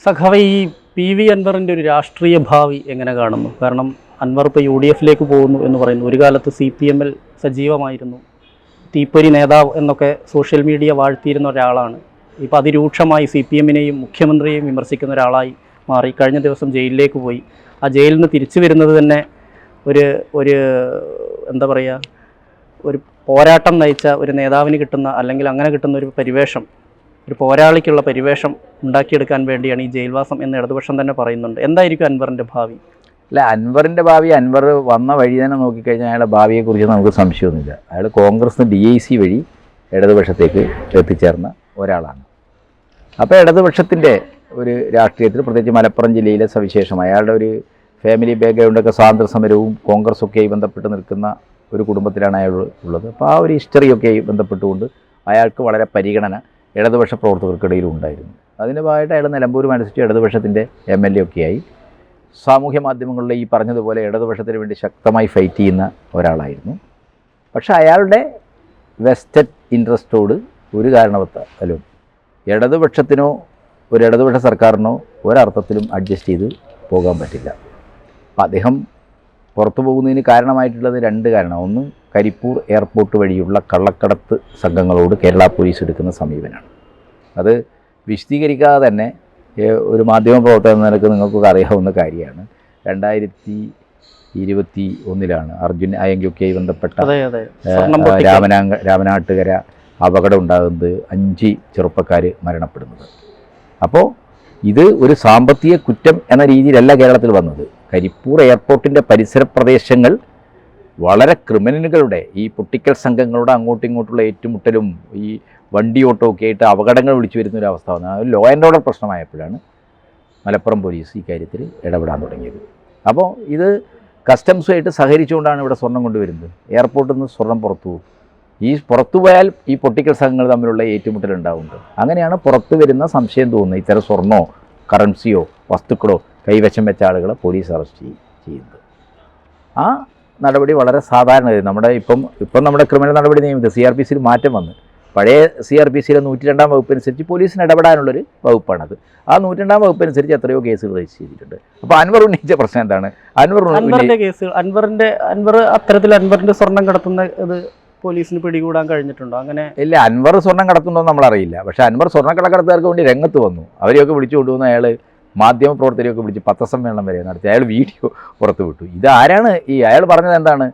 സഖാവെ, ഈ P V അൻവറിൻ്റെ ഒരു രാഷ്ട്രീയ ഭാവി എങ്ങനെ കാണുന്നു? കാരണം അൻവർ ഇപ്പോൾ UDF-ലേക്ക് പോകുന്നു എന്ന് പറയുന്നു. ഒരു കാലത്ത് CPM-ൽ സജീവമായിരുന്നു, തീപ്പൊരി നേതാവ് എന്നൊക്കെ സോഷ്യൽ മീഡിയ വാഴ്ത്തിയിരുന്ന ഒരാളാണ്. ഇപ്പോൾ അതിരൂക്ഷമായി CPM-നെയും മുഖ്യമന്ത്രിയെയും വിമർശിക്കുന്ന ഒരാളായി മാറി. കഴിഞ്ഞ ദിവസം ജയിലിലേക്ക് പോയി. ആ ജയിലിൽ നിന്ന് തിരിച്ചു വരുന്നത് തന്നെ ഒരു ഒരു എന്താ പറയുക, ഒരു പോരാട്ടം നയിച്ച ഒരു നേതാവിന് കിട്ടുന്ന, അല്ലെങ്കിൽ അങ്ങനെ കിട്ടുന്ന ഒരു പരിവേഷം, ഒരു പോരാളിക്കുള്ള പരിവേഷം ഉണ്ടാക്കിയെടുക്കാൻ വേണ്ടിയാണ് ഈ ജയിൽവാസം എന്ന് ഇടതുപക്ഷം തന്നെ പറയുന്നുണ്ട്. എന്തായിരിക്കും അൻവറിൻ്റെ ഭാവി? അല്ല, അൻവറിൻ്റെ ഭാവി, അൻവർ വന്ന വഴി തന്നെ നോക്കിക്കഴിഞ്ഞാൽ അയാളുടെ ഭാവിയെക്കുറിച്ച് നമുക്ക് സംശയമൊന്നുമില്ല. അയാൾ കോൺഗ്രസ് DIC വഴി ഇടതുപക്ഷത്തേക്ക് എത്തിച്ചേർന്ന ഒരാളാണ്. അപ്പോൾ ഇടതുപക്ഷത്തിൻ്റെ ഒരു രാഷ്ട്രീയത്തിൽ, പ്രത്യേകിച്ച് മലപ്പുറം ജില്ലയിലെ സവിശേഷമായ അയാളുടെ ഒരു ഫാമിലി ബാക്ക്ഗ്രൗണ്ടൊക്കെ സ്വാതന്ത്ര്യ സമരവും കോൺഗ്രസ്സൊക്കെയായി ബന്ധപ്പെട്ട് നിൽക്കുന്ന ഒരു കുടുംബത്തിലാണ് അയാൾ ഉള്ളത്. അപ്പോൾ ആ ഒരു ഹിസ്റ്ററിയൊക്കെയായി ബന്ധപ്പെട്ടുകൊണ്ട് അയാൾക്ക് വളരെ പരിഗണന ഇടതുപക്ഷ പ്രവർത്തകർക്കിടയിലും ഉണ്ടായിരുന്നു. അതിൻ്റെ ഭാഗമായിട്ട് അയാൾ നിലമ്പൂർ മത്സരിച്ച് ഇടതുപക്ഷത്തിൻ്റെ MLA ഒക്കെയായി സാമൂഹ്യ മാധ്യമങ്ങളിൽ ഈ പറഞ്ഞതുപോലെ ഇടതുപക്ഷത്തിന് വേണ്ടി ശക്തമായി ഫൈറ്റ് ചെയ്യുന്ന ഒരാളായിരുന്നു. പക്ഷേ അയാളുടെ വെസ്റ്റഡ് ഇൻട്രസ്റ്റോട് ഒരു കാരണവത്താലും ഇടതുപക്ഷത്തിനോ ഒരു ഇടതുപക്ഷ സർക്കാരിനോ ഒരർത്ഥത്തിലും അഡ്ജസ്റ്റ് ചെയ്ത് പോകാൻ പറ്റില്ല. അപ്പം അദ്ദേഹം പുറത്തു പോകുന്നതിന് കാരണമായിട്ടുള്ളത് രണ്ട് കാരണം. ഒന്ന്, കരിപ്പൂർ എയർപോർട്ട് വഴിയുള്ള കള്ളക്കടത്ത് സംഘങ്ങളോട് കേരള പോലീസ് എടുക്കുന്ന സമീപനമാണ്. അത് വിശദീകരിക്കാതെ തന്നെ ഒരു മാധ്യമ പ്രവർത്തകൻ എന്ന നിലക്ക് നിങ്ങൾക്കൊക്കെ അറിയാവുന്ന കാര്യമാണ്. 2021 അർജുൻ അയങ്കൊക്കെയായി ബന്ധപ്പെട്ട രാമനാട്ടുകര അപകടം ഉണ്ടാകുന്നത്, 5 ചെറുപ്പക്കാർ മരണപ്പെടുന്നത്. അപ്പോൾ ഇത് ഒരു സാമ്പത്തിക കുറ്റം എന്ന രീതിയിലല്ല കേരളത്തിൽ വന്നത്. കരിപ്പൂർ എയർപോർട്ടിൻ്റെ പരിസര പ്രദേശങ്ങൾ വളരെ ക്രിമിനലുകളുടെ, ഈ പൊട്ടിക്കൽ സംഘങ്ങളുടെ അങ്ങോട്ടും ഇങ്ങോട്ടുള്ള ഏറ്റുമുട്ടലും ഈ വണ്ടിയോട്ടമൊക്കെ ആയിട്ട് അപകടങ്ങൾ വിളിച്ചു വരുന്നൊരവസ്ഥ വന്നത്. ലോ ആൻഡ് ഓർഡർ പ്രശ്നമായപ്പോഴാണ് മലപ്പുറം പോലീസ് ഇക്കാര്യത്തിൽ ഇടപെടാൻ തുടങ്ങിയത്. അപ്പോൾ ഇത് കസ്റ്റംസുമായിട്ട് സഹകരിച്ചുകൊണ്ടാണ് ഇവിടെ സ്വർണം കൊണ്ടുവരുന്നത്. എയർപോർട്ടിൽ നിന്ന് സ്വർണം പുറത്തു പോകും. ഈ പുറത്തു പോയാൽ ഈ പൊട്ടിക്കൽ സംഘങ്ങൾ തമ്മിലുള്ള ഏറ്റുമുട്ടലുണ്ടാവുന്നുണ്ട്. അങ്ങനെയാണ് പുറത്തു വരുന്ന സംശയം തോന്നുന്നത് ഇത്തരം സ്വർണ്ണമോ കറൻസിയോ വസ്തുക്കളോ കൈവശം വെച്ച ആളുകളെ പോലീസ് അറസ്റ്റ് ചെയ്യുന്നത്. ആ നടപടി വളരെ സാധാരണ. നമ്മുടെ ഇപ്പം നമ്മുടെ ക്രിമിനൽ നടപടി നിയമത്തിൽ CRPC-യിൽ മാറ്റം വന്ന്, പഴയ CRPC-യിലെ 102-ം വകുപ്പ് അനുസരിച്ച് പോലീസിന് ഇടപെടാനുള്ളൊരു വകുപ്പാണത്. ആ 102-ം വകുപ്പ് അനുസരിച്ച് എത്രയോ കേസുകൾ രജിസ്റ്റർ ചെയ്തിട്ടുണ്ട്. അപ്പോൾ അൻവർ ഉന്നയിച്ച പ്രശ്നം എന്താണ്? അൻവർ അൻവറിൻ്റെ സ്വർണം കടത്തുന്ന ഇത് പോലീസിന് പിടികൂടാൻ കഴിഞ്ഞിട്ടുണ്ടോ? അങ്ങനെ ഇല്ല, അൻവർ സ്വർണം കടത്തുന്നോ നമ്മളറിയില്ല. പക്ഷേ അൻവർ സ്വർണ്ണക്കടക്കാർക്ക് വേണ്ടി രംഗത്ത് വന്നു. അവരെയൊക്കെ വിളിച്ചു കൊണ്ടുവന്ന് അയാൾ മാധ്യമപ്രവർത്തകരെയൊക്കെ വിളിച്ച് പത്രസമ്മേളനം വരെ നടത്തി. അയാൾ വീഡിയോ പുറത്തു വിട്ടു. ഇതാരാണ് അയാൾ പറഞ്ഞത് എന്താണ്?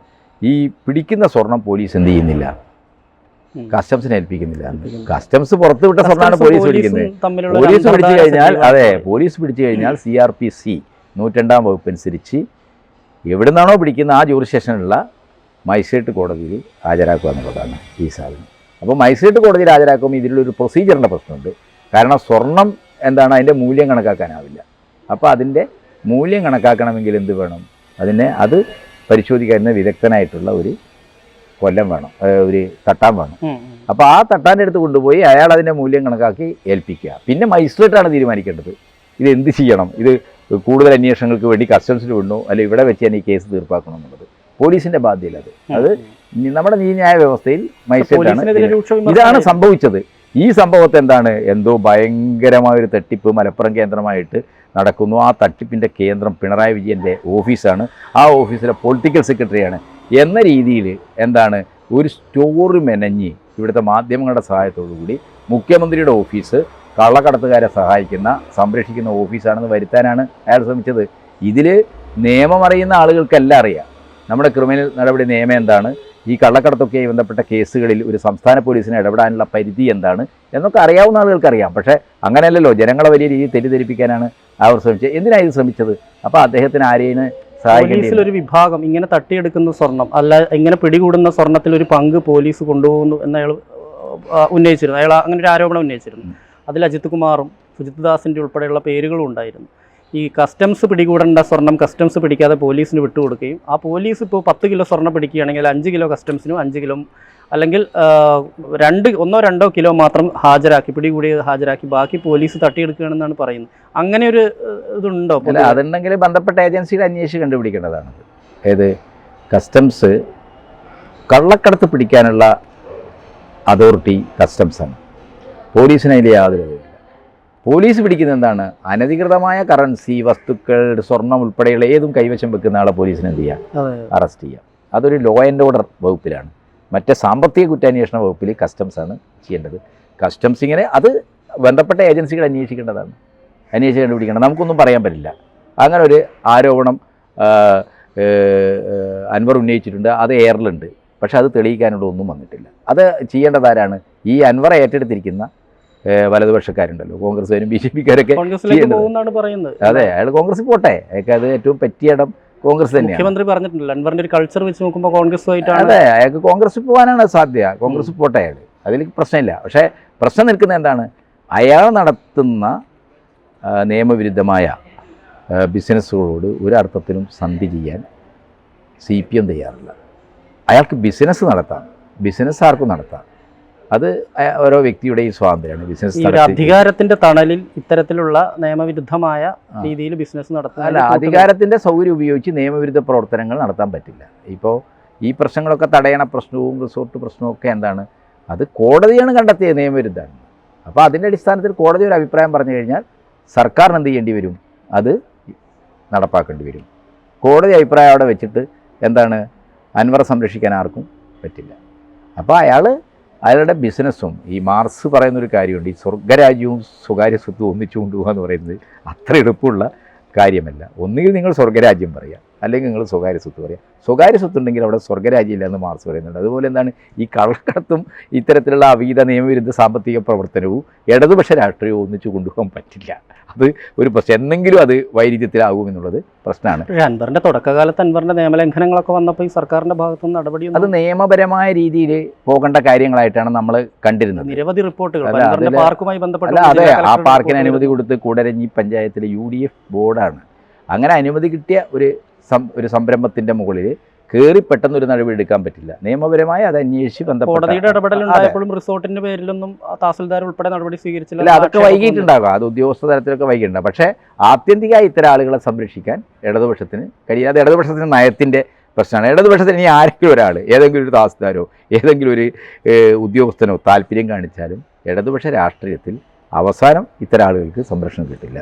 ഈ പിടിക്കുന്ന സ്വർണം പോലീസ് എന്ത് ചെയ്യുന്നില്ല, കസ്റ്റംസിനെ ഏൽപ്പിക്കുന്നില്ല. കസ്റ്റംസ് പുറത്തു വിട്ട സ്വർണ്ണമാണ് പോലീസ് പിടിക്കുന്നത്. പോലീസ് പിടിച്ചു കഴിഞ്ഞാൽ, പോലീസ് പിടിച്ചു കഴിഞ്ഞാൽ CRPC 102-ം വകുപ്പ് അനുസരിച്ച് എവിടെ നിന്നാണോ പിടിക്കുന്ന ആ ജൂറിസ്ഡിക്ഷനിലുള്ള മജിസ്ട്രേറ്റ് കോടതിയിൽ ഹാജരാക്കുക എന്നുള്ളതാണ് ഈ സാധനം. അപ്പോൾ മജിസ്ട്രേറ്റ് കോടതിയിൽ ഹാജരാക്കുമ്പോൾ ഇതിലൊരു പ്രൊസീജിയറിൻ്റെ പ്രശ്നമുണ്ട്. കാരണം സ്വർണം എന്താണ്, അതിൻ്റെ മൂല്യം കണക്കാക്കാനാവില്ല. അപ്പോൾ അതിൻ്റെ മൂല്യം കണക്കാക്കണമെങ്കിൽ എന്ത് വേണം? അത് പരിശോധിക്കാവുന്ന വിദഗ്ധനായിട്ടുള്ള ഒരു കൊല്ലം വേണം, ഒരു തട്ടാൻ വേണം. അപ്പോൾ ആ തട്ടാൻ്റെ അടുത്ത് കൊണ്ടുപോയി അയാൾ അതിൻ്റെ മൂല്യം കണക്കാക്കി ഏൽപ്പിക്കുക. പിന്നെ മജിസ്ട്രേറ്റാണ് തീരുമാനിക്കേണ്ടത് ഇത് എന്ത് ചെയ്യണം, ഇത് കൂടുതൽ അന്വേഷണങ്ങൾക്ക് വേണ്ടി കസ്റ്റംസിൽ വിടണോ അല്ലെ ഇവിടെ വെച്ച് തന്നെ ഈ കേസ് തീർപ്പാക്കണം എന്നുള്ളത് പോലീസിൻ്റെ ബാധ്യത. അത് നമ്മുടെ നീതിന്യായ വ്യവസ്ഥയിൽ മജിസ്ട്രേറ്റാണ്. ഇതാണ് സംഭവിച്ചത്. ഈ സംഭവത്തെ എന്താണ്, എന്തോ ഭയങ്കരമായൊരു തട്ടിപ്പ് മലപ്പുറം കേന്ദ്രമായിട്ട് നടക്കുന്നു. ആ തട്ടിപ്പിൻ്റെ കേന്ദ്രം പിണറായി വിജയൻ്റെ ഓഫീസാണ്, ആ ഓഫീസിലെ പൊളിറ്റിക്കൽ സെക്രട്ടറിയാണ് എന്ന രീതിയിൽ എന്താണ് ഒരു സ്റ്റോറി മെനഞ്ഞ് ഇവിടുത്തെ മാധ്യമങ്ങളുടെ സഹായത്തോടു കൂടി മുഖ്യമന്ത്രിയുടെ ഓഫീസ് കള്ളക്കടത്തുകാരെ സഹായിക്കുന്ന സംരക്ഷിക്കുന്ന ഓഫീസാണെന്ന് വരുത്താനാണ് അയാൾ ശ്രമിച്ചത്. ഇതിൽ നിയമം അറിയുന്ന ആളുകൾക്കെല്ലാം അറിയാം നമ്മുടെ ക്രിമിനൽ നടപടി നിയമം എന്താണ്, ഈ കള്ളക്കടത്തൊക്കെയായി ബന്ധപ്പെട്ട കേസുകളിൽ ഒരു സംസ്ഥാന പോലീസിനെ ഇടപെടാനുള്ള പരിധി എന്താണ് എന്നൊക്കെ അറിയാവുന്ന ആളുകൾക്കറിയാം. പക്ഷേ അങ്ങനെയല്ലല്ലോ, ജനങ്ങളെ വലിയ രീതിയിൽ തെറ്റിദ്ധരിപ്പിക്കാനാണ് അവർ ശ്രമിച്ചത്. എന്തിനാണ് ഇത് ശ്രമിച്ചത്? അപ്പോൾ അദ്ദേഹത്തിന് ആരെയും സഹായിക്കേണ്ട ഒരു വിഭാഗം ഇങ്ങനെ തട്ടിയെടുക്കുന്ന സ്വർണം അല്ല, ഇങ്ങനെ പിടികൂടുന്ന സ്വർണത്തിൽ ഒരു പങ്ക് പോലീസ് കൊണ്ടുപോകുന്നു എന്ന് അയാൾ ഉന്നയിച്ചിരുന്നു. അയാൾ അങ്ങനെ ഒരു ആരോപണം ഉന്നയിച്ചിരുന്നു. അതിൽ അജിത് കുമാറും സുജിത് ദാസിൻ്റെ ഉൾപ്പെടെയുള്ള പേരുകളും ഉണ്ടായിരുന്നു. ഈ കസ്റ്റംസ് പിടികൂടേണ്ട സ്വർണം കസ്റ്റംസ് പിടിക്കാതെ പോലീസിന് വിട്ടുകൊടുക്കുകയും ആ പോലീസ് ഇപ്പോൾ 10 കിലോ സ്വർണ്ണം പിടിക്കുകയാണെങ്കിൽ 5 കിലോ കസ്റ്റംസിനും 5 കിലോ അല്ലെങ്കിൽ 1-2 കിലോ മാത്രം പിടികൂടിയത് ഹാജരാക്കി ബാക്കി പോലീസ് തട്ടിയെടുക്കുകയാണെന്നാണ് പറയുന്നത്. അങ്ങനെ ഒരു ഇതുണ്ടോ? അതുണ്ടെങ്കിൽ ബന്ധപ്പെട്ട ഏജൻസിയുടെ അന്വേഷിച്ച് കണ്ടുപിടിക്കേണ്ടതാണ്. കസ്റ്റംസ് കള്ളക്കടത്ത് പിടിക്കാനുള്ള അതോറിറ്റി കസ്റ്റംസാണ്. പോലീസിന് അതിൽ യാതൊരു ഇതില്ല. പോലീസ് പിടിക്കുന്നത് എന്താണ്? അനധികൃതമായ കറൻസി, വസ്തുക്കൾ, സ്വർണം ഉൾപ്പെടെയുള്ള ഏതും കൈവശം വെക്കുന്ന ആളെ പോലീസിന് എന്ത് ചെയ്യാം? അറസ്റ്റ് ചെയ്യാം. അതൊരു ലോ ആൻഡ് ഓർഡർ വകുപ്പിലാണ്. മറ്റേ സാമ്പത്തിക കുറ്റാന്വേഷണ വകുപ്പിൽ കസ്റ്റംസാണ് ചെയ്യേണ്ടത്. കസ്റ്റംസ് ഇങ്ങനെ അത് ബന്ധപ്പെട്ട ഏജൻസികൾ അന്വേഷിക്കേണ്ടതാണ്, അന്വേഷിച്ച് കണ്ടുപിടിക്കണം. നമുക്കൊന്നും പറയാൻ പറ്റില്ല. അങ്ങനെ ഒരു ആരോപണം അൻവർ ഉന്നയിച്ചിട്ടുണ്ട്, അത് എയറിലുണ്ട്. പക്ഷെ അത് തെളിയിക്കാനുള്ള ഒന്നും വന്നിട്ടില്ല. അത് ചെയ്യേണ്ടതാരാണ്? ഈ അൻവർ ഏറ്റെടുത്തിരിക്കുന്ന വലതുപക്ഷക്കാരുണ്ടല്ലോ, കോൺഗ്രസ്സുകാരും ബി ജെ പിക്കാരൊക്കെ. അതെ, അയാൾ കോൺഗ്രസ് പോട്ടെ, അയാൾക്ക് അത് ഏറ്റവും പറ്റിയ ഇടം കോൺഗ്രസ് തന്നെയാണ്. മുഖ്യമന്ത്രി പറഞ്ഞിട്ടുണ്ടല്ലോ അൻവറിന്റെ ഒരു കൾച്ചർ വെച്ച് നോക്കുമ്പോൾ കോൺഗ്രസുമായിട്ടാണ്. അതെ, അയാൾക്ക് കോൺഗ്രസ് പോകാനാണ് സാധ്യത. കോൺഗ്രസ് പോട്ടെ അയാൾ, അതിൽ പ്രശ്നമില്ല. പക്ഷേ പ്രശ്നം നിൽക്കുന്നത് എന്താണ്? അയാൾ നടത്തുന്ന നിയമവിരുദ്ധമായ ബിസിനസ്സുകളോട് ഒരർത്ഥത്തിലും സന്ധി ചെയ്യാൻ CPM തയ്യാറില്ല. അയാൾക്ക് ബിസിനസ് നടത്താം, ബിസിനസ് ആർക്കും നടത്താം. അത് ഓരോ വ്യക്തിയുടെയും സ്വാതന്ത്ര്യമാണ്. ബിസിനസ് അധികാരത്തിന്റെ തണലിൽ ഇത്തരത്തിലുള്ള നിയമവിരുദ്ധമായ രീതിയിൽ ബിസിനസ് നടത്താൻ അല്ല, അധികാരത്തിന്റെ സൗകര്യം ഉപയോഗിച്ച് നിയമവിരുദ്ധ പ്രവർത്തനങ്ങൾ നടത്താൻ പറ്റില്ല. ഇപ്പോൾ ഈ പ്രശ്നങ്ങളൊക്കെ തടയണ പ്രശ്നവും റിസോർട്ട് പ്രശ്നവും ഒക്കെ എന്താണ്? അത് കോടതിയാണ് കണ്ടെത്തിയത് നിയമവിരുദ്ധമാണ്. അപ്പോൾ അതിൻ്റെ അടിസ്ഥാനത്തിൽ കോടതി ഒരു അഭിപ്രായം പറഞ്ഞു കഴിഞ്ഞാൽ സർക്കാരിന് എന്ത് ചെയ്യേണ്ടി വരും? അത് നടപ്പാക്കേണ്ടി വരും. കോടതി അഭിപ്രായം അവിടെ വെച്ചിട്ട് എന്താണ്? അൻവറെ സംരക്ഷിക്കാൻ ആർക്കും പറ്റില്ല. അപ്പോൾ അയാളുടെ ബിസിനസ്സും, ഈ മാർക്സ് പറയുന്നൊരു കാര്യമുണ്ട്, ഈ സ്വർഗരാജ്യവും സ്വകാര്യ സ്വത്തും ഒന്നിച്ചു കൊണ്ടുപോകുക എന്ന് പറയുന്നത് അത്ര എളുപ്പമുള്ള കാര്യമല്ല. ഒന്നുകിൽ നിങ്ങൾ സ്വർഗരാജ്യം പറയുക, അല്ലെങ്കിൽ നിങ്ങൾ സ്വകാര്യ സ്വത്ത് പറയുക. സ്വകാര്യ സ്വത്തുണ്ടെങ്കിൽ അവിടെ സ്വർഗരാജ്യം ഇല്ല എന്ന് മാർക്സ് പറയുന്നുണ്ട്. അതുപോലെ എന്താണ്? ഈ കള്ളക്കടത്തും ഇത്തരത്തിലുള്ള അവീത നിയമവിരുദ്ധ സാമ്പത്തിക പ്രവർത്തനവും ഇടതുപക്ഷ രാഷ്ട്രീയവും ഒന്നിച്ചു കൊണ്ടുപോകാൻ പറ്റില്ല. അത് ഒരു പ്രശ്നം, എന്തെങ്കിലും അത് വൈരുദ്ധ്യത്തിലാകുമെന്നുള്ളത് പ്രശ്നമാണ്. അൻവറിന്റെ തുടക്കകാലത്ത് അൻവറിന്റെ നിയമലംഘനങ്ങളൊക്കെ വന്നപ്പോൾ ഈ സർക്കാരിന്റെ ഭാഗത്തുനിന്ന് നടപടി, അത് നിയമപരമായ രീതിയിൽ പോകേണ്ട കാര്യങ്ങളായിട്ടാണ് നമ്മൾ കണ്ടിരുന്നത്. നിരവധി റിപ്പോർട്ടുകൾ പാർക്കുമായി ബന്ധപ്പെട്ട. അതെ, ആ പാർക്കിന് അനുമതി കൊടുത്ത് കൂടരഞ്ഞി പഞ്ചായത്തിലെ UDF ബോർഡാണ്. അങ്ങനെ അനുമതി കിട്ടിയ ഒരു സംരംഭത്തിന്റെ മുകളിൽ കയറി പെട്ടെന്നൊരു നടപടി എടുക്കാൻ പറ്റില്ല. നിയമപരമായി അത് അന്വേഷിച്ച് ബന്ധപ്പെട്ട കോടതിയുടെ ഇടപെടലുണ്ടായപ്പോഴും റിസോർട്ടിന്റെ പേരിലൊന്നും തഹസിൽദാർ ഉൾപ്പെടെ നടപടി സ്വീകരിച്ചില്ല. അല്ല, അതൊക്കെ വൈകിട്ടുണ്ടാകും, അത് ഉദ്യോഗസ്ഥ തലത്തിലൊക്കെ വൈകിട്ടുണ്ടാകും. പക്ഷേ ആത്യന്തികമായി ഇത്തരം ആളുകളെ സംരക്ഷിക്കാൻ ഇടതുപക്ഷത്തിന് കഴിയാതെ, ഇടതുപക്ഷത്തിന് നയത്തിന്റെ പ്രശ്നമാണ്. ഇടതുപക്ഷത്തിന് ഇനി ആരെങ്കിലും ഒരാൾ, ഏതെങ്കിലും ഒരു തഹസിൽദാരോ ഏതെങ്കിലും ഒരു ഉദ്യോഗസ്ഥനോ താല്പര്യം കാണിച്ചാലും ഇടതുപക്ഷ രാഷ്ട്രീയത്തിൽ അവസാനം ഇത്തരം ആളുകൾക്ക് സംരക്ഷണം കിട്ടില്ല.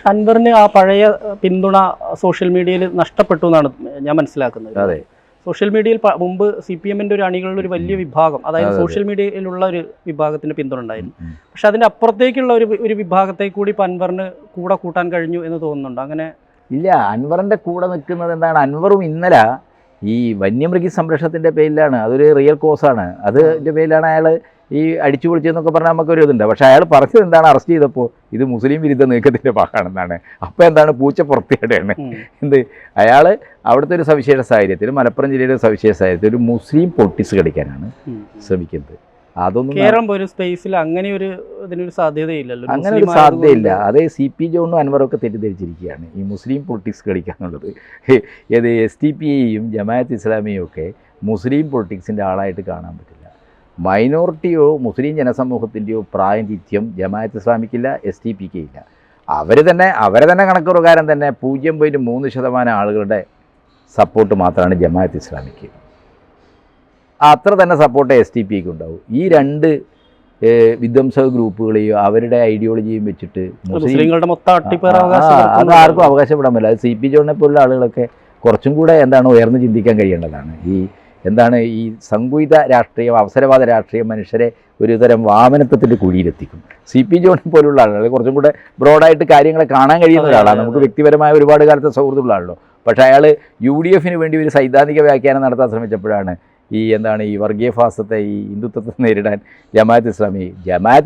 അൻവറിന് ആ പഴയ പിന്തുണ സോഷ്യൽ മീഡിയയിൽ നഷ്ടപ്പെട്ടു എന്നാണ് ഞാൻ മനസ്സിലാക്കുന്നത്. അതെ, സോഷ്യൽ മീഡിയയിൽ മുമ്പ് CPMന്റെ ഒരു അണികളുടെ ഒരു വലിയ വിഭാഗം, അതായത് സോഷ്യൽ മീഡിയയിലുള്ള ഒരു വിഭാഗത്തിന് പിന്തുണ ഉണ്ടായിരുന്നു. പക്ഷെ അതിന്റെ അപ്പുറത്തേക്കുള്ള ഒരു വിഭാഗത്തെ കൂടി ഇപ്പം അൻവറിന് കൂടെ കൂട്ടാൻ കഴിഞ്ഞു എന്ന് തോന്നുന്നുണ്ട്. അങ്ങനെ ഇല്ല, അൻവറിന്റെ കൂടെ നിൽക്കുന്നത് എന്താണ്? അൻവറും ഇന്നലെ ഈ വന്യമൃഗ സംരക്ഷണത്തിന്റെ പേരിലാണ്, അതൊരു റിയൽ കോസാണ്, അതിൻ്റെ പേരിലാണ് അയാൾ ഈ അടിച്ചു പൊളിച്ചെന്നൊക്കെ പറഞ്ഞാൽ നമുക്കൊരു ഇതുണ്ട്. പക്ഷേ അയാൾ പറഞ്ഞത് എന്താണ്? അറസ്റ്റ് ചെയ്തപ്പോൾ ഇത് മുസ്ലിം വിരുദ്ധ നീക്കത്തിൻ്റെ ഭാഗമാണെന്നാണ്. അപ്പോൾ എന്താണ്? പൂച്ച പുറത്തിയാടെയാണ്. അയാൾ അവിടുത്തെ ഒരു സവിശേഷ സാഹചര്യത്തിൽ, മലപ്പുറം ജില്ലയുടെ സവിശേഷ സാഹചര്യത്തിൽ ഒരു മുസ്ലിം പൊളിറ്റിക്സ് കളിക്കാനാണ് ശ്രമിക്കുന്നത്. അതൊന്നും കേരളം ഒരു സ്പേസിൽ അങ്ങനെ ഇതിനൊരു സാധ്യതയില്ലല്ലോ. അങ്ങനെ ഒരു സാധ്യതയില്ല. അതേ CP ജോണും അൻവറൊക്കെ തെറ്റിദ്ധരിച്ചിരിക്കുകയാണ് ഈ മുസ്ലിം പൊളിറ്റിക്സ് കളിക്കാന്നുള്ളത്. ഏത് SDPയെയും ജമാഅത്ത് ഇസ്ലാമിയും ഒക്കെ മുസ്ലിം പൊളിറ്റിക്സിൻ്റെ ആളായിട്ട് കാണാൻ പറ്റില്ല. മൈനോറിറ്റിയോ മുസ്ലിം ജനസമൂഹത്തിൻ്റെയോ പ്രാതിനിധ്യം ജമാഅത്ത് ഇസ്ലാമിക്കില്ല, SDPക്ക് ഇല്ല. അവരെ തന്നെ കണക്ക് പ്രകാരം തന്നെ 0.3% ആളുകളുടെ സപ്പോർട്ട് മാത്രമാണ് ജമാഅത്ത് ഇസ്ലാമിക്ക്. അത്ര തന്നെ സപ്പോർട്ട് SDPക്ക് ഉണ്ടാവും. ഈ രണ്ട് വിധ്വംസക ഗ്രൂപ്പുകളെയോ അവരുടെ ഐഡിയോളജിയും വെച്ചിട്ട് മുസ്ലിങ്ങളുടെ അത് ആർക്കും അവകാശപ്പെടാൻ പറ്റില്ല. അത് CP ജോണിനെ പോലുള്ള ആളുകളൊക്കെ കുറച്ചും കൂടെ ഉയർന്ന് ചിന്തിക്കാൻ കഴിയേണ്ടതാണ്. ഈ സംഘുയിത രാഷ്ട്രീയം, അവസരവാദ രാഷ്ട്രീയം മനുഷ്യരെ ഒരുതരം വാമനത്വത്തിൻ്റെ കുഴിയിലെത്തിക്കും. CP ജോണിനെ പോലുള്ള ആളുകൾ കുറച്ചും കൂടെ ബ്രോഡായിട്ട് കാര്യങ്ങളെ കാണാൻ കഴിയുന്ന ഒരാളാണ്. നമുക്ക് വ്യക്തിപരമായ ഒരുപാട് കാലത്തെ സൗഹൃദമുള്ള ആളല്ലോ. പക്ഷേ അയാൾ UDFന് വേണ്ടി ഒരു സൈദ്ധാന്തിക വ്യാഖ്യാനം നടത്താൻ ശ്രമിച്ചപ്പോഴാണ് ഈ വർഗീയ ഫാസത്തെ, ഈ ഹിന്ദുത്വത്തെ നേരിടാൻ ജമാഅത്ത്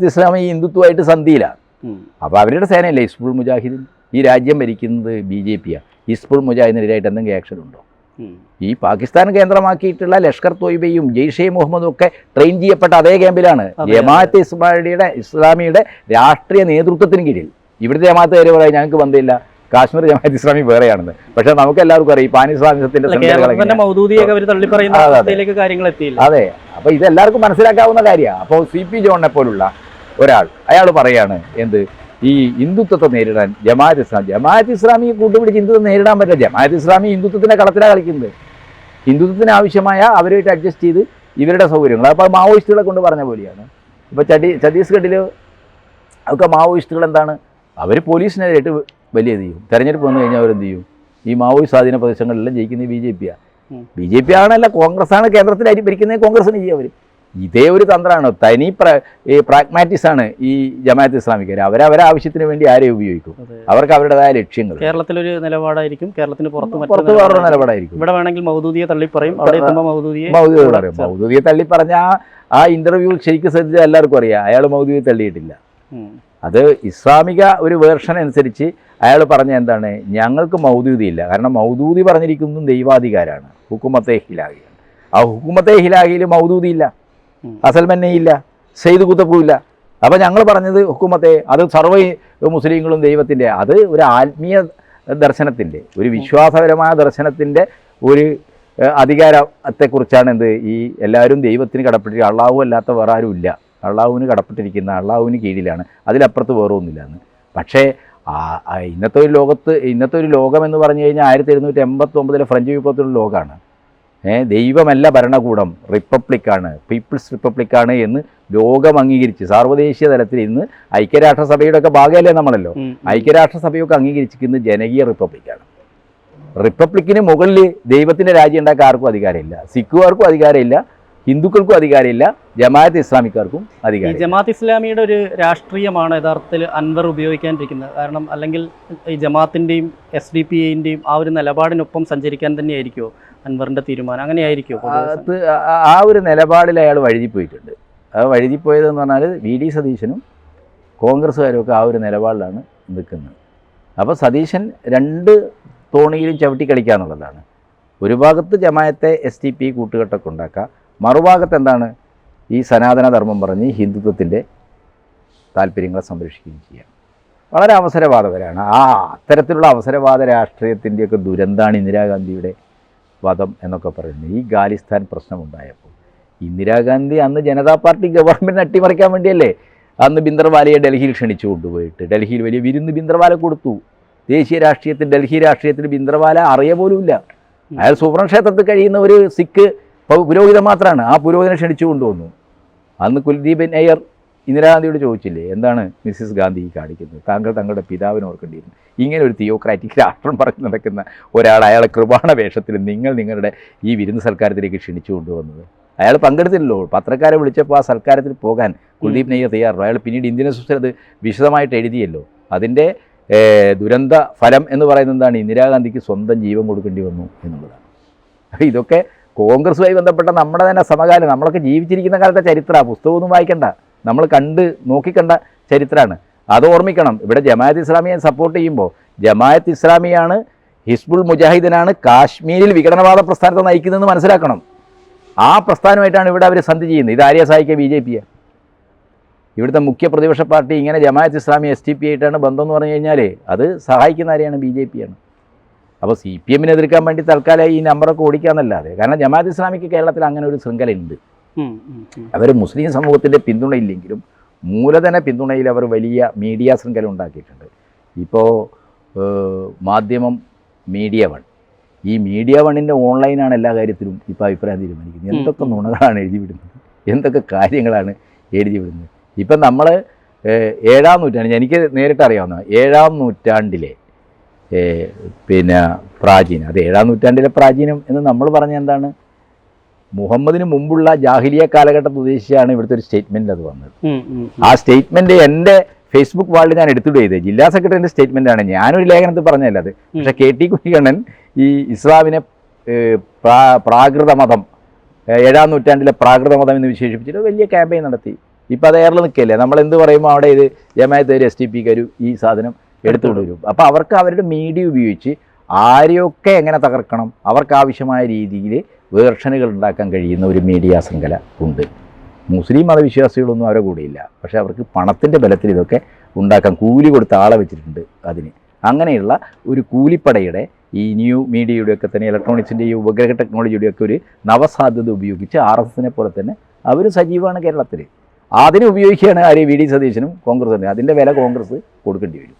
ഇസ്ലാമി ഈ ഹിന്ദുത്വമായിട്ട് സന്ധിയിലാണ്. അപ്പോൾ അവരുടെ സേനയല്ലേ ഹിസ്ബുൾ മുജാഹിദീൻ. ഈ രാജ്യം ഭരിക്കുന്നത് BJPയാണ്. ഹിസ്ബുൾ മുജാഹിദിനെതിരായിട്ട് എന്തെങ്കിലും ആക്ഷൻ ഉണ്ടോ? ഈ പാകിസ്ഥാൻ കേന്ദ്രമാക്കിയിട്ടുള്ള ലഷ്കർ തോയ്ബയും ജെയ്ഷെ മുഹമ്മദും ഒക്കെ ട്രെയിൻ ചെയ്യപ്പെട്ട അതേ ക്യാമ്പിലാണ് ജമാഅത്തെ ഇസ്ലാമിയുടെ രാഷ്ട്രീയ നേതൃത്വത്തിന് കീഴിൽ. ഇവിടുത്തെ ജമാഅത്ത് കാര്യം പറയാം, ഞങ്ങൾക്ക് ബന്ധമില്ല, കാശ്മീർ ജമാഅത്ത് ഇസ്ലാമി വേറെയാണെന്ന്. പക്ഷെ നമുക്ക് എല്ലാവർക്കും അറിയാം പാൻ ഇസ്ലാമിസത്തിന്റെ. അതെ, അപ്പോൾ ഇതെല്ലാവർക്കും മനസ്സിലാക്കാവുന്ന കാര്യമാണ്. അപ്പോൾ CP ജോണിനെ പോലുള്ള ഒരാൾ അയാൾ പറയാണ് ഈ ഹിന്ദുത്വത്തെ നേരിടാൻ ജമാഅത്ത് ഇസ്ലാമിയെ കൂട്ടുപിടിച്ച് ഹിന്ദുത്വം നേരിടാൻ പറ്റില്ല. ജമാഅത്ത് ഇസ്ലാമി ഹിന്ദുത്വത്തിൻ്റെ കളത്തിലാണ് കളിക്കുന്നത്. ഹിന്ദുത്വത്തിന് ആവശ്യമായ അവരുമായിട്ട് അഡ്ജസ്റ്റ് ചെയ്ത് ഇവരുടെ സൗകര്യങ്ങൾ. അപ്പോൾ മാവോയിസ്റ്റുകളെ കൊണ്ട് പറഞ്ഞ പോലെയാണ്. ഇപ്പോൾ ഛത്തീസ്ഗഡിൽ അതൊക്കെ മാവോയിസ്റ്റുകൾ എന്താണ്, അവർ പോലീസിനെതിരായിട്ട് വലിയ ചെയ്യും. തെരഞ്ഞെടുപ്പ് വന്നു കഴിഞ്ഞാൽ അവരെന്ത് ചെയ്യും? ഈ മാവോയിസ്റ്റ് സ്വാധീന പ്രദേശങ്ങളിലെല്ലാം ജയിക്കുന്നത് BJP-യാണ്. BJP ആണല്ല, കോൺഗ്രസ്സാണ് കേന്ദ്രത്തിൽ ഭരിക്കുന്നത്, കോൺഗ്രസ്സിന് ചെയ്യും അവർ. ഇതേ ഒരു തന്ത്രമാണ്, തനി പ്രാഗ്മാറ്റിക്സാണ് ഈ ജമാഅത്ത് ഇസ്ലാമിക്കാർ. അവരവരെ ആവശ്യത്തിന് വേണ്ടി ആരെയും ഉപയോഗിക്കും, അവർക്ക് അവരുടേതായ ലക്ഷ്യങ്ങൾ. കേരളത്തിലൊരു നിലപാടായിരിക്കും, കേരളത്തിന് പുറത്ത് വേറൊരു നിലപാടായിരിക്കും. ഇവിടെ വേണമെങ്കിൽ മൗദൂദിയെ തള്ളി പറയും, അവിടെ എത്തുമ്പോൾ മൗദൂദിയെ പറയും. മൗദൂദിയെ തള്ളി പറഞ്ഞ ആ ഇന്റർവ്യൂ ശരിക്കും ശ്രദ്ധിച്ചാൽ എല്ലാവർക്കും അറിയാം, അയാൾ മൗദൂദിയെ തള്ളിയിട്ടില്ല. അത് ഇസ്ലാമിക ഒരു വേർഷൻ അനുസരിച്ച് അയാൾ പറഞ്ഞ എന്താണ്, ഞങ്ങൾക്ക് മൗദൂദിയില്ല. കാരണം മൗദൂദി പറഞ്ഞിരിക്കുന്നതും ദൈവാധികാരമാണ്, ഹുക്കുമത്തെ ഹിലാഹിയാണ്. ആ ഹുക്കുമത്തെ ഹിലാഹിയിൽ മൗദൂദിയില്ല, അസൽമന്നയില്ല, സെയ്ദ് കുത്തപ്പുമില്ല. അപ്പോൾ ഞങ്ങൾ പറഞ്ഞത് ഹുക്കുമത്തെ, അത് സർവ്വ മുസ്ലിങ്ങളും ദൈവത്തിൻ്റെ, അത് ഒരു ആത്മീയ ദർശനത്തിൻ്റെ, ഒരു വിശ്വാസപരമായ ദർശനത്തിൻ്റെ ഒരു അധികാരത്തെക്കുറിച്ചാണ് എന്ത്, ഈ എല്ലാവരും ദൈവത്തിന് കടപ്പെട്ടിരിക്കുക, അള്ളാഹു അല്ലാത്ത വേറെ ആരും ഇല്ല, അള്ളാഹുവിന് കടപ്പെട്ടിരിക്കുന്ന, അള്ളാഹുവിന് കീഴിലാണ്, അതിലപ്പുറത്ത് വേറെ ഒന്നുമില്ലാന്ന്. പക്ഷേ ഇന്നത്തെ ഒരു ലോകം എന്ന് പറഞ്ഞു കഴിഞ്ഞാൽ 1789 ഫ്രഞ്ച് വിപ്ലവത്തിലുള്ള ലോകമാണ്. ദൈവമല്ല ഭരണകൂടം, റിപ്പബ്ലിക്കാണ്, പീപ്പിൾസ് റിപ്പബ്ലിക്കാണ് എന്ന് ലോകം അംഗീകരിച്ച് സാർവദേശീയ തലത്തിൽ ഇന്ന് ഐക്യരാഷ്ട്രസഭയുടെ ഒക്കെ ഭാഗമല്ലേ നമ്മളല്ലോ, ഐക്യരാഷ്ട്രസഭയൊക്കെ അംഗീകരിച്ചിരിക്കുന്നത് ജനകീയ റിപ്പബ്ലിക്കാണ്. റിപ്പബ്ലിക്കിന് മുകളിൽ ദൈവത്തിൻ്റെ രാജ്യം ഉണ്ടാക്കാൻ ആർക്കും അധികാരമില്ല, സിഖുകാർക്കും അധികാരമില്ല, ഹിന്ദുക്കൾക്കും അധികാരമില്ല, ജമാഅത്ത് ഇസ്ലാമിക്കാർക്കും അധികാരം. ജമാഅത്ത് ഇസ്ലാമിയുടെ ഒരു രാഷ്ട്രീയമാണ് യഥാർത്ഥത്തിൽ അൻവർ ഉപയോഗിക്കാനിരിക്കുന്നത്. കാരണം അല്ലെങ്കിൽ ഈ ജമാഅത്തിൻ്റെയും SDP-ൻ്റെയും ആ ഒരു നിലപാടിനൊപ്പം സഞ്ചരിക്കാൻ തന്നെയായിരിക്കുമോ അൻവറിൻ്റെ തീരുമാനം? അങ്ങനെയായിരിക്കുമോ? അത് ആ ഒരു നിലപാടിൽ അയാൾ വഴുതിപ്പോയിട്ടുണ്ട്. ആ വഴുതിപ്പോയതെന്ന് പറഞ്ഞാൽ VD സതീശനും കോൺഗ്രസ്സുകാരും ഒക്കെ ആ ഒരു നിലപാടിലാണ് നിൽക്കുന്നത്. അപ്പോൾ സതീശൻ രണ്ട് തോണിയിലും ചവിട്ടി കളിക്കുക എന്നുള്ളതാണ്. ഒരു ഭാഗത്ത് ജമാഅത്തെ SDP കൂട്ടുകെട്ടൊക്കെ ഉണ്ടാക്കുക, മറുഭാഗത്ത് എന്താണ്, ഈ സനാതന ധർമ്മം പറഞ്ഞ് ഹിന്ദുത്വത്തിൻ്റെ താല്പര്യങ്ങളെ സംരക്ഷിക്കുകയും ചെയ്യാം. വളരെ അവസരവാദപരമാണ്. അത്തരത്തിലുള്ള അവസരവാദ രാഷ്ട്രീയത്തിൻ്റെയൊക്കെ ദുരന്തമാണ് ഇന്ദിരാഗാന്ധിയുടെ വധം എന്നൊക്കെ പറയുന്നത്. ഈ ഖാലിസ്ഥാൻ പ്രശ്നമുണ്ടായപ്പോൾ ഇന്ദിരാഗാന്ധി അന്ന് ജനതാ പാർട്ടി ഗവൺമെൻറ് അട്ടിമറിക്കാൻ വേണ്ടിയല്ലേ അന്ന് ബിന്ദർവാലയെ ഡൽഹിയിൽ ക്ഷണിച്ചു കൊണ്ടുപോയിട്ട് ഡൽഹിയിൽ വലിയ വിരുന്ന് ബിന്ദർവാല കൊടുത്തു. ദേശീയ രാഷ്ട്രീയത്തിൽ, ഡൽഹി രാഷ്ട്രീയത്തിൽ ബിന്ദർവാല അറിയ പോലുമില്ല. അയാൾ സുവർണക്ഷേത്രത്തിൽ കഴിയുന്ന ഒരു സിഖ് പുരോഹിതൻ മാത്രമാണ്. ആ പുരോഹിതനെ ക്ഷണിച്ചു കൊണ്ടുവന്നു. അന്ന് കുൽദീപ് നയ്യർ ഇന്ദിരാഗാന്ധിയോട് ചോദിച്ചില്ലേ, എന്താണ് മിസ്സിസ് ഗാന്ധി കാണിക്കുന്നത്, താങ്കൾ തങ്ങളുടെ പിതാവിനെ ഓർക്കേണ്ടിയിരുന്നു. ഇങ്ങനെ ഒരു തിയോക്രാറ്റിക് രാഷ്ട്രം പറഞ്ഞു നടക്കുന്ന ഒരാൾ അയാളെ കൃപാണ വേഷത്തിൽ നിങ്ങളുടെ ഈ വിരുന്ന് സൽക്കാരത്തിലേക്ക് ക്ഷണിച്ചു കൊണ്ടുവന്നത്. അയാൾ പങ്കെടുത്തില്ലല്ലോ. പത്രക്കാരെ വിളിച്ചപ്പോൾ ആ സൽക്കാരത്തിൽ പോകാൻ കുൽദീപ് നയ്യർ തയ്യാറുള്ളൂ. അയാൾ പിന്നീട് ഇന്ത്യൻ എക്സ്പ്രസ്സിൽ അത് വിശദമായിട്ട് എഴുതിയല്ലോ. അതിൻ്റെ ദുരന്ത ഫലം എന്ന് പറയുന്നത് എന്താണ്, ഇന്ദിരാഗാന്ധിക്ക് സ്വന്തം ജീവൻ കൊടുക്കേണ്ടി വന്നു എന്നുള്ളതാണ്. അപ്പോൾ ഇതൊക്കെ കോൺഗ്രസുമായി ബന്ധപ്പെട്ട നമ്മുടെ തന്നെ സമകാലം, നമ്മളൊക്കെ ജീവിച്ചിരിക്കുന്ന കാലത്തെ ചരിത്രമാണ്. പുസ്തകമൊന്നും വായിക്കണ്ട, നമ്മൾ നോക്കിക്കണ്ട ചരിത്രമാണ്. അത് ഓർമ്മിക്കണം. ഇവിടെ ജമാഅത്ത് ഇസ്ലാമിയെ സപ്പോർട്ട് ചെയ്യുമ്പോൾ ജമാഅത്ത് ഇസ്ലാമിയാണ്, ഹിസ്ബുൾ മുജാഹിദിനാണ് കാശ്മീരിൽ വിഘടനവാദ പ്രസ്ഥാനത്തെ നയിക്കുന്നതെന്ന് മനസ്സിലാക്കണം. ആ പ്രസ്ഥാനമായിട്ടാണ് ഇവിടെ അവർ സന്ധി ചെയ്യുന്നത്. ഇത് ആരെയാ സഹായിക്കുക? BJP-യാണ്. ഇവിടുത്തെ മുഖ്യ പ്രതിപക്ഷ പാർട്ടി ഇങ്ങനെ ജമാഅത്ത് ഇസ്ലാമി SDP ആയിട്ടാണ് ബന്ധം എന്ന് പറഞ്ഞു കഴിഞ്ഞാൽ അത് സഹായിക്കുന്ന ആരെയാണ്? BJP-യാണ്. അപ്പോൾ CPM-നെ എതിർക്കാൻ വേണ്ടി തൽക്കാലം ഈ നമ്പറൊക്കെ ഓടിക്കാമെന്നല്ലാതെ, കാരണം ജമാഅത്ത് ഇസ്ലാമിക്ക് കേരളത്തിൽ അങ്ങനെ ഒരു ശൃംഖലയുണ്ട്. അവർ മുസ്ലിം സമൂഹത്തിൻ്റെ പിന്തുണയില്ലെങ്കിലും മൂലധന പിന്തുണയിൽ അവർ വലിയ മീഡിയ ശൃംഖല ഉണ്ടാക്കിയിട്ടുണ്ട്. ഇപ്പോൾ മാധ്യമം മീഡിയ വൺ, ഈ മീഡിയ വണ്ണിൻ്റെ ഓൺലൈനാണ് എല്ലാ കാര്യത്തിലും ഇപ്പോൾ അഭിപ്രായം തീരുമാനിക്കുന്നത്. എന്തൊക്കെ നുണകളാണ് എഴുതി വിടുന്നത്, എന്തൊക്കെ കാര്യങ്ങളാണ് എഴുതി വിടുന്നത്. ഇപ്പം നമ്മൾ 7-ാം നൂറ്റാണ്ട്, എനിക്ക് നേരിട്ട് അറിയാവുന്ന 7-ാം നൂറ്റാണ്ടിലെ പിന്നെ പ്രാചീനം, അത് 7-ാം നൂറ്റാണ്ടിലെ പ്രാചീനം എന്ന് നമ്മൾ പറഞ്ഞ എന്താണ്, മുഹമ്മദിന് മുമ്പുള്ള ജാഹിലിയ കാലഘട്ടത്തിൽ ഉദ്ദേശിച്ചാണ് ഇവിടുത്തെ ഒരു സ്റ്റേറ്റ്മെൻറ്റിൽ അത് വന്നത്. ആ സ്റ്റേറ്റ്മെൻറ്റ് എൻ്റെ ഫേസ്ബുക്ക് വാളിൽ ഞാൻ എടുത്തിട്ട് ചെയ്തത് ജില്ലാ സെക്രട്ടറിൻ്റെ സ്റ്റേറ്റ്മെൻറ്റാണ്. ഞാനൊരു ലേഖനത്തിൽ പറഞ്ഞല്ല അത്. പക്ഷേ KT കുഞ്ഞിക്കണ്ണൻ ഈ ഇസ്ലാമിനെ പ്രാകൃത മതം, 7-ാം നൂറ്റാണ്ടിലെ പ്രാകൃത മതം എന്ന് വിശേഷിപ്പിച്ചിട്ട് വലിയ ക്യാമ്പയിൻ നടത്തി. ഇപ്പോൾ അത് എയറിൽ നിൽക്കുകയല്ലേ, നമ്മളെന്ത് പറയുമ്പോൾ അവിടെ ഇത് ജമാഅത്തുകാർ SDP-ക്കാർ ഈ സാധനം എടുത്തുകൊണ്ട് വരും. അപ്പോൾ അവർക്ക് അവരുടെ മീഡിയ ഉപയോഗിച്ച് ആരെയൊക്കെ എങ്ങനെ തകർക്കണം, അവർക്കാവശ്യമായ രീതിയിൽ വേർഷനുകൾ ഉണ്ടാക്കാൻ കഴിയുന്ന ഒരു മീഡിയ ശൃംഖല ഉണ്ട്. മുസ്ലിം മതവിശ്വാസികളൊന്നും അവരെ കൂടെയില്ല, പക്ഷേ അവർക്ക് പണത്തിൻ്റെ ബലത്തിൽ ഇതൊക്കെ ഉണ്ടാക്കാൻ കൂലി കൊടുത്ത ആളെ വെച്ചിട്ടുണ്ട് അതിന്. അങ്ങനെയുള്ള ഒരു കൂലിപ്പടയുടെ ഈ ന്യൂ മീഡിയയുടെയൊക്കെ തന്നെ ഇലക്ട്രോണിക്സിൻ്റെ ഈ ഉപഗ്രഹ ടെക്നോളജിയുടെയൊക്കെ ഒരു നവസാധ്യത ഉപയോഗിച്ച് RSSനെ പോലെ തന്നെ അവർ സജീവമാണ് കേരളത്തിൽ. അതിനെ ഉപയോഗിക്കുകയാണ് ആര്? VD സതീശനും കോൺഗ്രസ് തന്നെ. അതിൻ്റെ വില കോൺഗ്രസ് കൊടുക്കേണ്ടി വരും.